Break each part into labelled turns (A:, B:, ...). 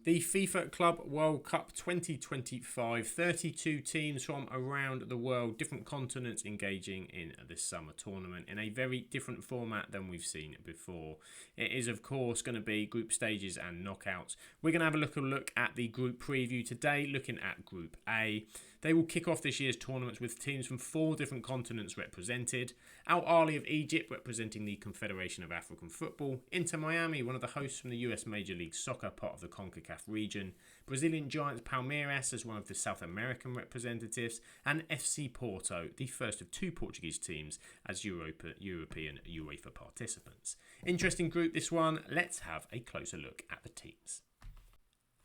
A: The FIFA Club World Cup 2025, 32 teams from around the world, different continents engaging in this summer tournament in a very different format than we've seen before. It is of course going to be group stages and knockouts. We're going to have a look at the group preview today, looking at Group A. They will kick off this year's tournaments with teams from 4 different continents represented. Ahly of Egypt representing the Confederation of African Football. Inter Miami, one of the hosts from the US Major League Soccer, part of the CONCACAF region. Brazilian giants Palmeiras as one of the South American representatives. And FC Porto, the first of 2 Portuguese teams as European UEFA participants. Interesting group this one. Let's have a closer look at the teams.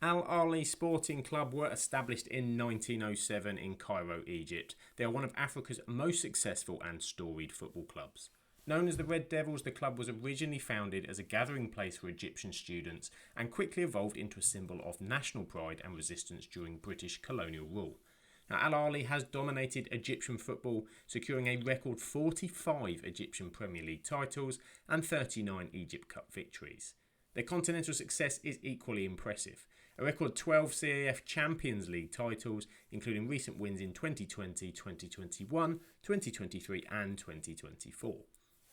A: Ahly Sporting Club were established in 1907 in Cairo, Egypt. They are one of Africa's most successful and storied football clubs. Known as the Red Devils, the club was originally founded as a gathering place for Egyptian students and quickly evolved into a symbol of national pride and resistance during British colonial rule. Now, Ahly has dominated Egyptian football, securing a record 45 Egyptian Premier League titles and 39 Egypt Cup victories. Their continental success is equally impressive. A record 12 CAF Champions League titles, including recent wins in 2020, 2021, 2023 and 2024.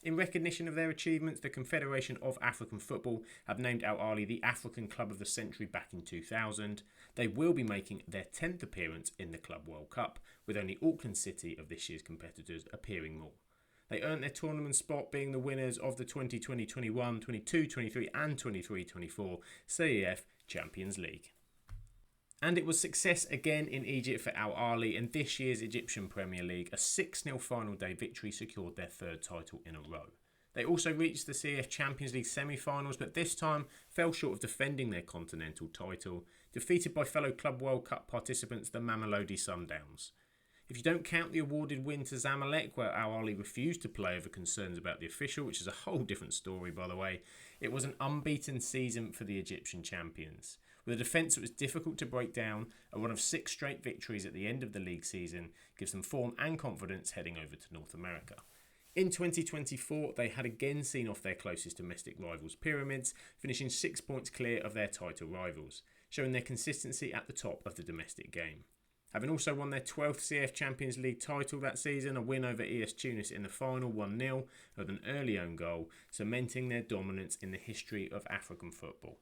A: In recognition of their achievements, the Confederation of African Football have named Ahly the African Club of the Century back in 2000. They will be making their 10th appearance in the Club World Cup, with only Auckland City of this year's competitors appearing more. They earned their tournament spot being the winners of the 2020-21, 22-23 and 23-24 CAF Champions League. And it was success again in Egypt for Ahly in this year's Egyptian Premier League. A 6-0 final day victory secured their 3rd title in a row. They also reached the CAF Champions League semi-finals, but this time fell short of defending their continental title, defeated by fellow Club World Cup participants the Mamelodi Sundowns. If you don't count the awarded win to Zamalek, where Ahly refused to play over concerns about the official, which is a whole different story by the way, it was an unbeaten season for the Egyptian champions. With a defence that was difficult to break down, a run of 6 straight victories at the end of the league season gives them form and confidence heading over to North America. In 2024, they had again seen off their closest domestic rivals Pyramids, finishing 6 points clear of their title rivals, showing their consistency at the top of the domestic game. Having also won their 12th CF Champions League title that season, a win over ES Tunis in the final 1-0 with an early own goal, cementing their dominance in the history of African football.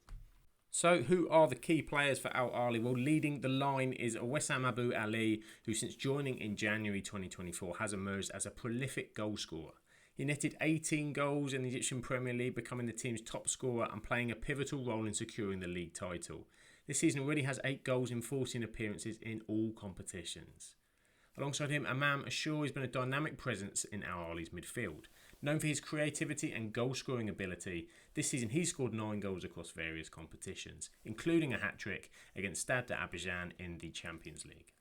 A: So who are the key players for Ahly? Well, leading the line is Wissam Abu Ali, who since joining in January 2024 has emerged as a prolific goalscorer. He netted 18 goals in the Egyptian Premier League, becoming the team's top scorer and playing a pivotal role in securing the league title. This season already has 8 goals in 14 appearances in all competitions. Alongside him, Imam Ashur has been a dynamic presence in Ahly's midfield. Known for his creativity and goal-scoring ability, this season he scored 9 goals across various competitions, including a hat-trick against Stade d'Abidjan in the Champions League.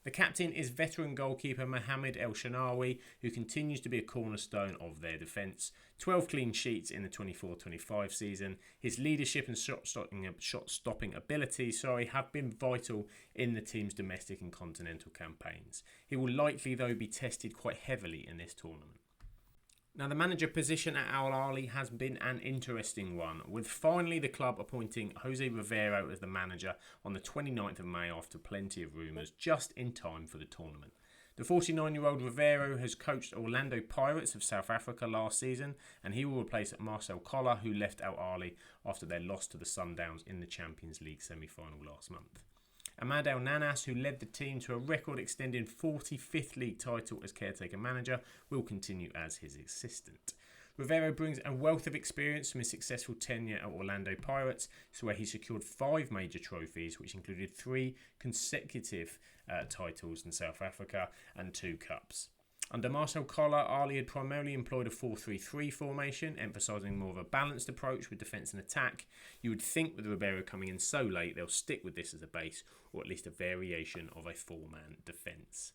A: The captain is veteran goalkeeper Mohamed El Shanawi, who continues to be a cornerstone of their defence. 12 clean sheets in the 24-25 season. His leadership and shot-stopping abilities have been vital in the team's domestic and continental campaigns. He will likely, though, be tested quite heavily in this tournament. Now, the manager position at Ahly has been an interesting one, with finally the club appointing Jose Rivero as the manager on the 29th of May after plenty of rumours, just in time for the tournament. The 49-year-old Rivero has coached Orlando Pirates of South Africa last season, and he will replace Marcel Koller, who left Ahly after their loss to the Sundowns in the Champions League semi-final last month. Ahmad El Nanas, who led the team to a record-extending 45th league title as caretaker manager, will continue as his assistant. Rivero brings a wealth of experience from his successful tenure at Orlando Pirates, where he secured 5 major trophies, which included 3 consecutive titles in South Africa and 2 cups. Under Marcel Koller, Ahly had primarily employed a 4-3-3 formation, emphasising more of a balanced approach with defence and attack. You would think with Rivero coming in so late, they'll stick with this as a base, or at least a variation of a 4-man defence.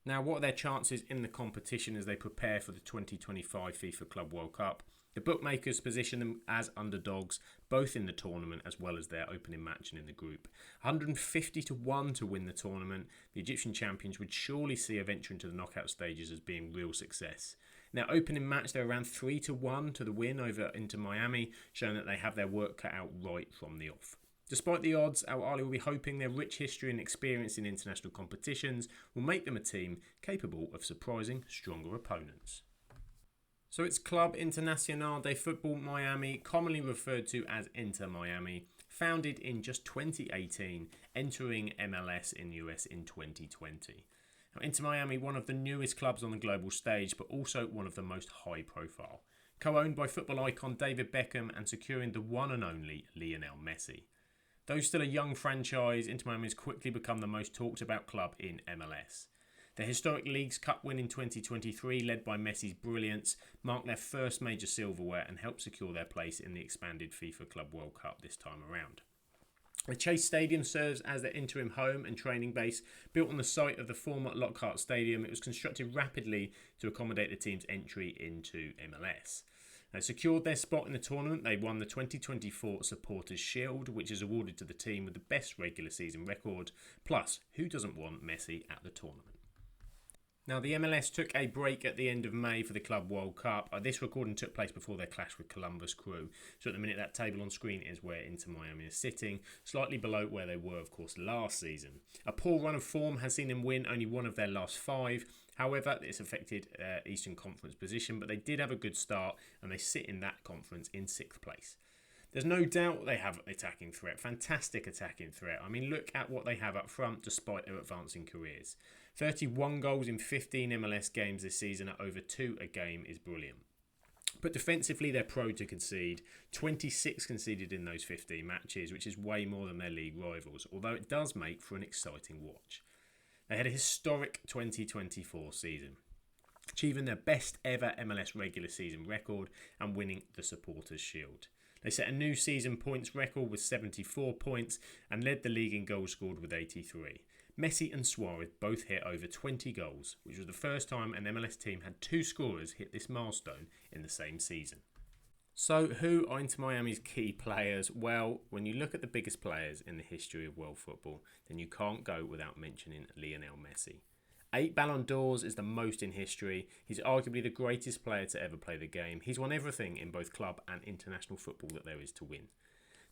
A: Now, what are their chances in the competition as they prepare for the 2025 FIFA Club World Cup? The bookmakers position them as underdogs, both in the tournament as well as their opening match and in the group. 150-1 to win the tournament. The Egyptian champions would surely see a venture into the knockout stages as being real success. Now, opening match, they're around 3-1 to the win over Inter Miami, showing that they have their work cut out right from the off. Despite the odds, Al Ahly will be hoping their rich history and experience in international competitions will make them a team capable of surprising stronger opponents. So it's Club Internacional de Football Miami, commonly referred to as Inter Miami, founded in just 2018, entering MLS in the US in 2020. Now, Inter Miami, one of the newest clubs on the global stage, but also one of the most high profile. Co-owned by football icon David Beckham and securing the one and only Lionel Messi. Though still a young franchise, Inter Miami has quickly become the most talked about club in MLS. Their historic Leagues Cup win in 2023, led by Messi's brilliance, marked their first major silverware and helped secure their place in the expanded FIFA Club World Cup this time around. The Chase Stadium serves as their interim home and training base. Built on the site of the former Lockhart Stadium, it was constructed rapidly to accommodate the team's entry into MLS. They secured their spot in the tournament. They won the 2024 Supporters' Shield, which is awarded to the team with the best regular season record. Plus, who doesn't want Messi at the tournament? Now, the MLS took a break at the end of May for the Club World Cup. This recording took place before their clash with Columbus Crew. So at the minute, that table on screen is where Inter Miami is sitting, slightly below where they were, of course, last season. A poor run of form has seen them win only one of their last 5. However, it's affected Eastern Conference position, but they did have a good start and they sit in that conference in 6th place. There's no doubt they have attacking threat, fantastic attacking threat. I mean, look at what they have up front despite their advancing careers. 31 goals in 15 MLS games this season at over 2 a game is brilliant. But defensively, they're prone to concede. 26 conceded in those 15 matches, which is way more than their league rivals, although it does make for an exciting watch. They had a historic 2024 season, achieving their best ever MLS regular season record and winning the Supporters' Shield. They set a new season points record with 74 points and led the league in goals scored with 83. Messi and Suarez both hit over 20 goals, which was the first time an MLS team had 2 scorers hit this milestone in the same season. So who are Inter Miami's key players? Well, when you look at the biggest players in the history of world football, then you can't go without mentioning Lionel Messi. 8 Ballon d'Ors is the most in history. He's arguably the greatest player to ever play the game. He's won everything in both club and international football that there is to win.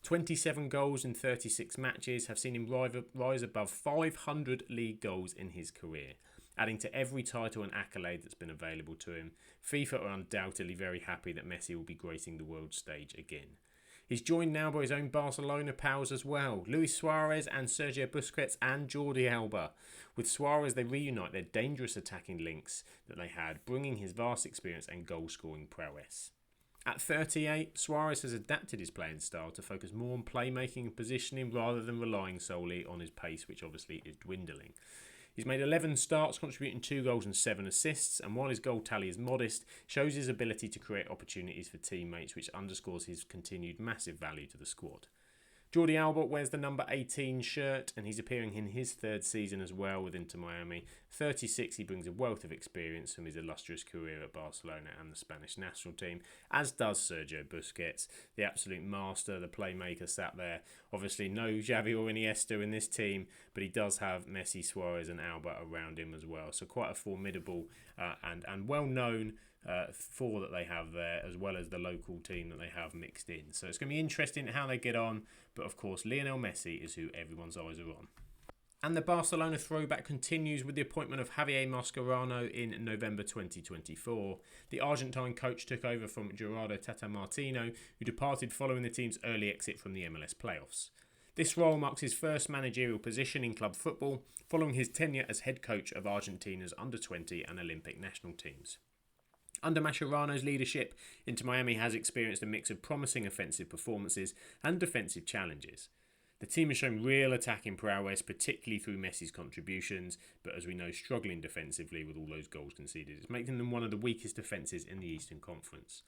A: 27 goals in 36 matches have seen him rise above 500 league goals in his career, adding to every title and accolade that's been available to him. FIFA are undoubtedly very happy that Messi will be gracing the world stage again. He's joined now by his own Barcelona pals as well, Luis Suarez and Sergio Busquets and Jordi Alba. With Suarez, they reunite their dangerous attacking links that they had, bringing his vast experience and goal-scoring prowess. At 38, Suarez has adapted his playing style to focus more on playmaking and positioning rather than relying solely on his pace, which obviously is dwindling. He's made 11 starts, contributing 2 goals and 7 assists, and while his goal tally is modest, shows his ability to create opportunities for teammates, which underscores his continued massive value to the squad. Jordi Alba wears the number 18 shirt, and he's appearing in his 3rd season as well with Inter Miami. 36, he brings a wealth of experience from his illustrious career at Barcelona and the Spanish national team, as does Sergio Busquets, the absolute master, the playmaker sat there. Obviously no Xavi or Iniesta in this team, but he does have Messi, Suarez and Alba around him as well. So quite a formidable and well-known 4 that they have there, as well as the local team that they have mixed in. So it's going to be interesting how they get on, but of course Lionel Messi is who everyone's eyes are on. And the Barcelona throwback continues with the appointment of Javier Mascherano in November 2024. The Argentine coach took over from Gerardo Tata Martino, who departed following the team's early exit from the MLS playoffs. This role marks his first managerial position in club football, following his tenure as head coach of Argentina's under-20 and Olympic national teams. Under Mascherano's leadership, Inter Miami has experienced a mix of promising offensive performances and defensive challenges. The team has shown real attacking prowess, particularly through Messi's contributions, but as we know, struggling defensively with all those goals conceded. It's making them one of the weakest defences in the Eastern Conference.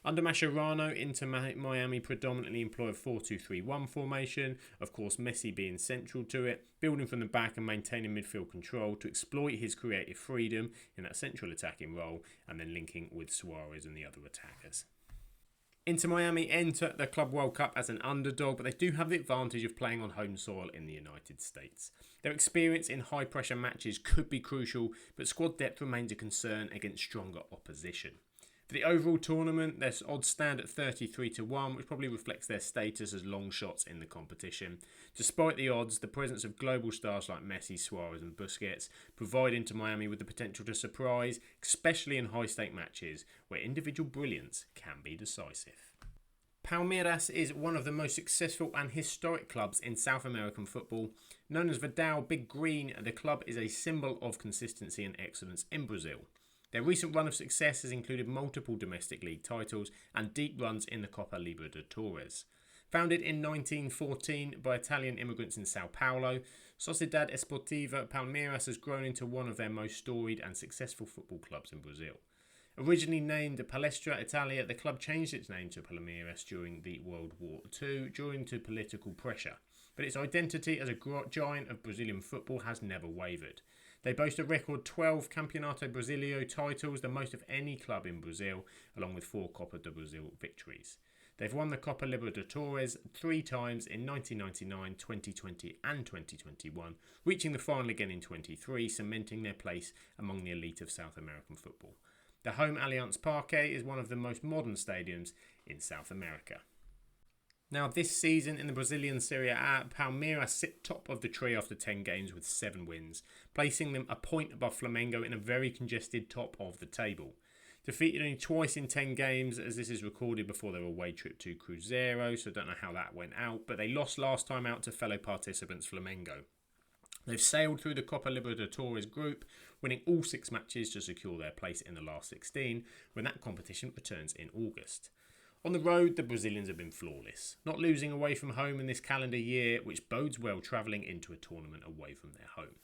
A: Under Mascherano, Inter Miami predominantly employ a 4-2-3-1 formation, of course Messi being central to it, building from the back and maintaining midfield control to exploit his creative freedom in that central attacking role, and then linking with Suarez and the other attackers. Inter Miami enter the Club World Cup as an underdog, but they do have the advantage of playing on home soil in the United States. Their experience in high-pressure matches could be crucial, but squad depth remains a concern against stronger opposition. For the overall tournament, their odds stand at 33 to 1, which probably reflects their status as long shots in the competition. Despite the odds, the presence of global stars like Messi, Suarez and Busquets provide Inter Miami with the potential to surprise, especially in high-stake matches where individual brilliance can be decisive. Palmeiras is one of the most successful and historic clubs in South American football. Known as Vidal Big Green, the club is a symbol of consistency and excellence in Brazil. Their recent run of success has included multiple domestic league titles and deep runs in the Copa Libertadores. Founded in 1914 by Italian immigrants in Sao Paulo, Sociedade Esportiva Palmeiras has grown into one of their most storied and successful football clubs in Brazil. Originally named Palestra Italia, the club changed its name to Palmeiras during the World War II, due to political pressure. But its identity as a giant of Brazilian football has never wavered. They boast a record 12 Campeonato Brasileiro titles, the most of any club in Brazil, along with 4 Copa do Brasil victories. They've won the Copa Libertadores 3 times in 1999, 2020 and 2021, reaching the final again in 23, cementing their place among the elite of South American football. The home Allianz Parque is one of the most modern stadiums in South America. Now, this season in the Brazilian Serie A, Palmeiras sit top of the tree after 10 games with 7 wins, placing them a point above Flamengo in a very congested top of the table. Defeated only twice in 10 games, as this is recorded before their away trip to Cruzeiro, so I don't know how that went out, but they lost last time out to fellow participants Flamengo. They've sailed through the Copa Libertadores group, winning all 6 matches to secure their place in the last 16, when that competition returns in August. On the road, the Brazilians have been flawless, not losing away from home in this calendar year, which bodes well travelling into a tournament away from their home.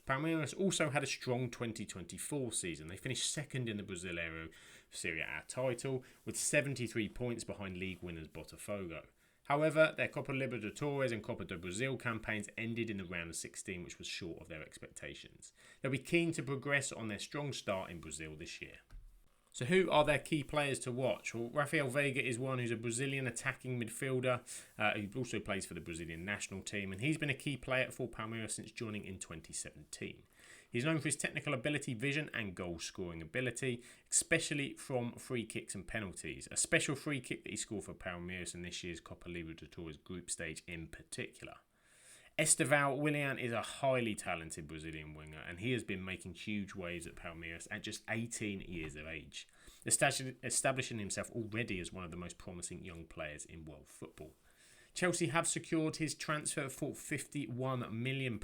A: Palmeiras also had a strong 2024 season. They finished second in the Brasileiro Serie A title, with 73 points behind league winners Botafogo. However, their Copa Libertadores and Copa do Brasil campaigns ended in the round of 16, which was short of their expectations. They'll be keen to progress on their strong start in Brazil this year. So who are their key players to watch? Well, Rafael Veiga is one who's a Brazilian attacking midfielder who also plays for the Brazilian national team, and he's been a key player for Palmeiras since joining in 2017. He's known for his technical ability, vision and goal scoring ability, especially from free kicks and penalties. A special free kick that he scored for Palmeiras in this year's Copa Libertadores group stage in particular. Estevão Willian is a highly talented Brazilian winger, and he has been making huge waves at Palmeiras at just 18 years of age, establishing himself already as one of the most promising young players in world football. Chelsea have secured his transfer for £51 million.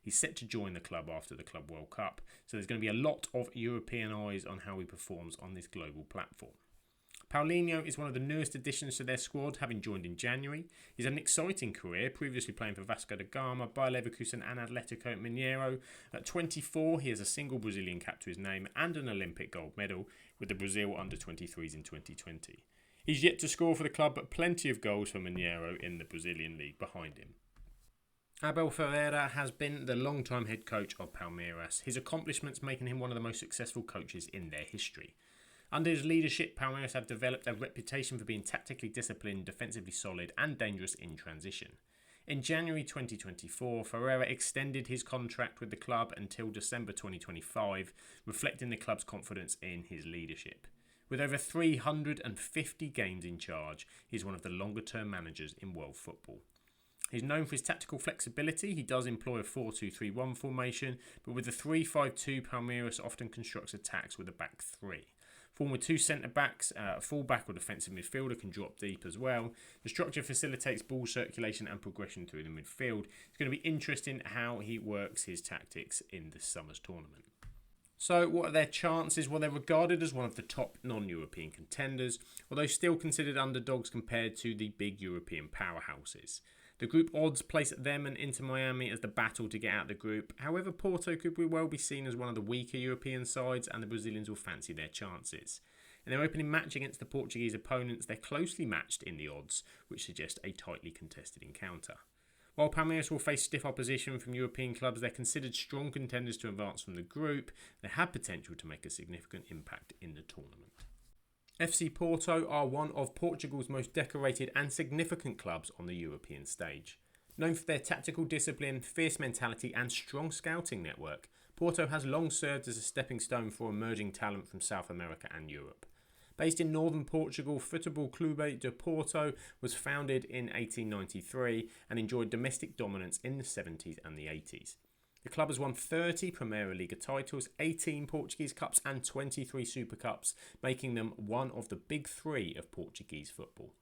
A: He's set to join the club after the Club World Cup, so there's going to be a lot of European eyes on how he performs on this global platform. Paulinho is one of the newest additions to their squad, having joined in January. He's had an exciting career, previously playing for Vasco da Gama, Bayer Leverkusen and Atletico Mineiro. At 24, he has a single Brazilian cap to his name and an Olympic gold medal with the Brazil under-23s in 2020. He's yet to score for the club, but plenty of goals for Mineiro in the Brazilian league behind him. Abel Ferreira has been the long-time head coach of Palmeiras, his accomplishments making him one of the most successful coaches in their history. Under his leadership, Palmeiras have developed a reputation for being tactically disciplined, defensively solid and dangerous in transition. In January 2024, Ferreira extended his contract with the club until December 2025, reflecting the club's confidence in his leadership. With over 350 games in charge, he's one of the longer-term managers in world football. He's known for his tactical flexibility. He does employ a 4-2-3-1 formation, but with the 3-5-2, Palmeiras often constructs attacks with a back three. Formed with 2 centre-backs, a full-back or defensive midfielder can drop deep as well. The structure facilitates ball circulation and progression through the midfield. It's going to be interesting how he works his tactics in this summer's tournament. So what are their chances? Well, they're regarded as one of the top non-European contenders, although still considered underdogs compared to the big European powerhouses. The group odds place them and Inter Miami as the battle to get out of the group. However, Porto could well be seen as one of the weaker European sides, and the Brazilians will fancy their chances. In their opening match against the Portuguese opponents, they're closely matched in the odds, which suggest a tightly contested encounter. While Palmeiras will face stiff opposition from European clubs, they're considered strong contenders to advance from the group. They have potential to make a significant impact in the tournament. FC Porto are one of Portugal's most decorated and significant clubs on the European stage. Known for their tactical discipline, fierce mentality and strong scouting network, Porto has long served as a stepping stone for emerging talent from South America and Europe. Based in northern Portugal, Futebol Clube de Porto was founded in 1893 and enjoyed domestic dominance in the 70s and the 80s. The club has won 30 Primeira Liga titles, 18 Portuguese Cups and 23 Super Cups, making them one of the big three of Portuguese football.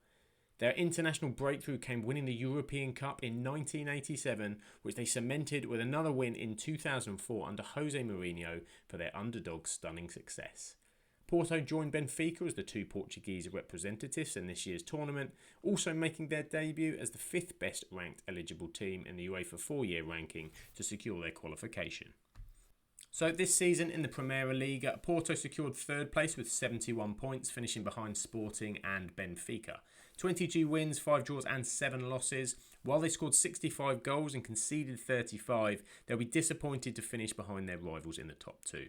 A: Their international breakthrough came winning the European Cup in 1987, which they cemented with another win in 2004 under Jose Mourinho for their underdog's stunning success. Porto joined Benfica as the two Portuguese representatives in this year's tournament, also making their debut as the 5th best ranked eligible team in the UEFA 4-year ranking to secure their qualification. So this season in the Primeira Liga, Porto secured 3rd place with 71 points, finishing behind Sporting and Benfica. 22 wins, 5 draws and 7 losses. While they scored 65 goals and conceded 35, they'll be disappointed to finish behind their rivals in the top 2.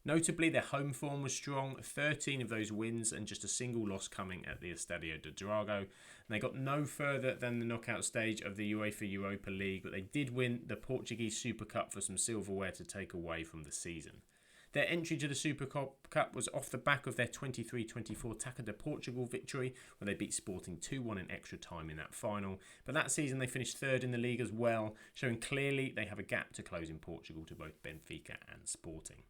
A: Notably, their home form was strong, 13 of those wins and just a single loss coming at the Estadio de Dragao. And they got no further than the knockout stage of the UEFA Europa League, but they did win the Portuguese Super Cup for some silverware to take away from the season. Their entry to the Super Cup was off the back of their 23-24 Taça de Portugal victory, where they beat Sporting 2-1 in extra time in that final. But that season they finished 3rd in the league as well, showing clearly they have a gap to close in Portugal to both Benfica and Sporting.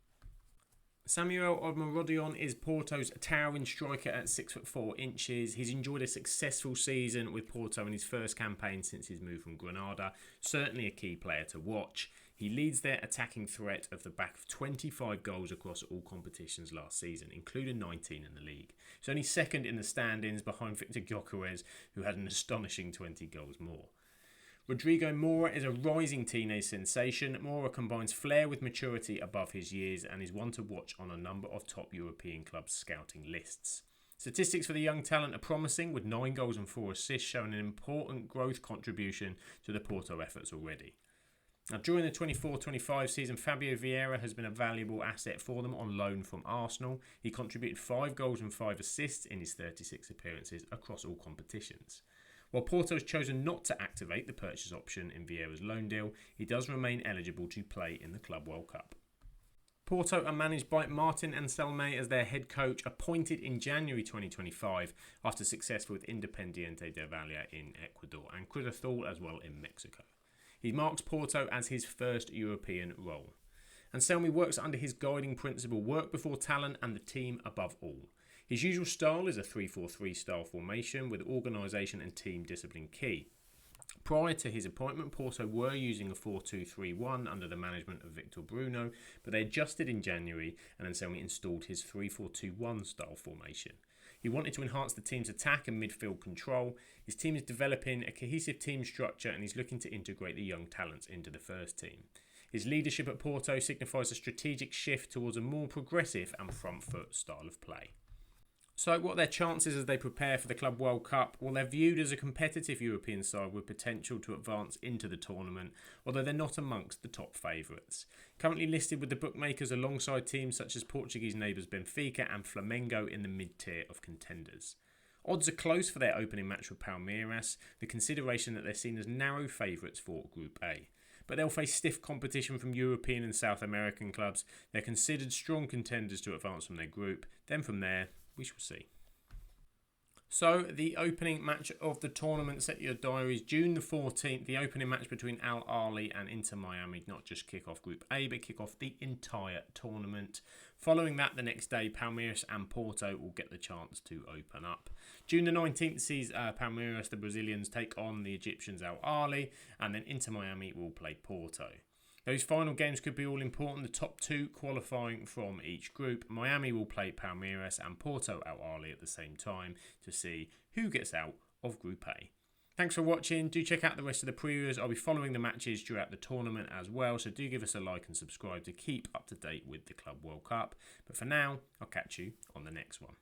A: Samuel Omorodion is Porto's towering striker at 6'4". He's enjoyed a successful season with Porto in his first campaign since his move from Granada. Certainly a key player to watch. He leads their attacking threat off the back of 25 goals across all competitions last season, including 19 in the league. He's only 2nd in the standings behind Victor Gyökeres, who had an astonishing 20 goals more. Rodrigo Moura is a rising teenage sensation. Moura combines flair with maturity above his years and is one to watch on a number of top European clubs' scouting lists. Statistics for the young talent are promising, with 9 goals and 4 assists showing an important growth contribution to the Porto efforts already. Now, during the 24-25 season, Fabio Vieira has been a valuable asset for them on loan from Arsenal. He contributed 5 goals and 5 assists in his 36 appearances across all competitions. While Porto has chosen not to activate the purchase option in Vieira's loan deal, he does remain eligible to play in the Club World Cup. Porto are managed by Martin Anselme as their head coach, appointed in January 2025 after success with Independiente del Valle in Ecuador and Cruz as well in Mexico. He marks Porto as his first European role. Anselme works under his guiding principle, work before talent and the team above all. His usual style is a 3-4-3 style formation with organisation and team discipline key. Prior to his appointment, Porto were using a 4-2-3-1 under the management of Victor Bruno, but they adjusted in January and Anselme installed his 3-4-2-1 style formation. He wanted to enhance the team's attack and midfield control. His team is developing a cohesive team structure and he's looking to integrate the young talents into the first team. His leadership at Porto signifies a strategic shift towards a more progressive and front foot style of play. So what are their chances as they prepare for the Club World Cup? Well, they're viewed as a competitive European side with potential to advance into the tournament, although they're not amongst the top favourites. Currently listed with the bookmakers alongside teams such as Portuguese neighbours Benfica and Flamengo in the mid-tier of contenders. Odds are close for their opening match with Palmeiras, the consideration that they're seen as narrow favourites for Group A. But they'll face stiff competition from European and South American clubs. They're considered strong contenders to advance from their group. Then from there, we shall see. So the opening match of the tournament, set your diaries, June the 14th, the opening match between Ahly and Inter Miami, not just kick off Group A, but kick off the entire tournament. Following that, the next day, Palmeiras and Porto will get the chance to open up. June the 19th sees Palmeiras, the Brazilians, take on the Egyptians Ahly, and then Inter Miami will play Porto. Those final games could be all important, the top 2 qualifying from each group. Miami will play Palmeiras and Porto Ahly at the same time to see who gets out of Group A. Thanks for watching. Do check out the rest of the previews. I'll be following the matches throughout the tournament as well, so do give us a like and subscribe to keep up to date with the Club World Cup. But for now, I'll catch you on the next one.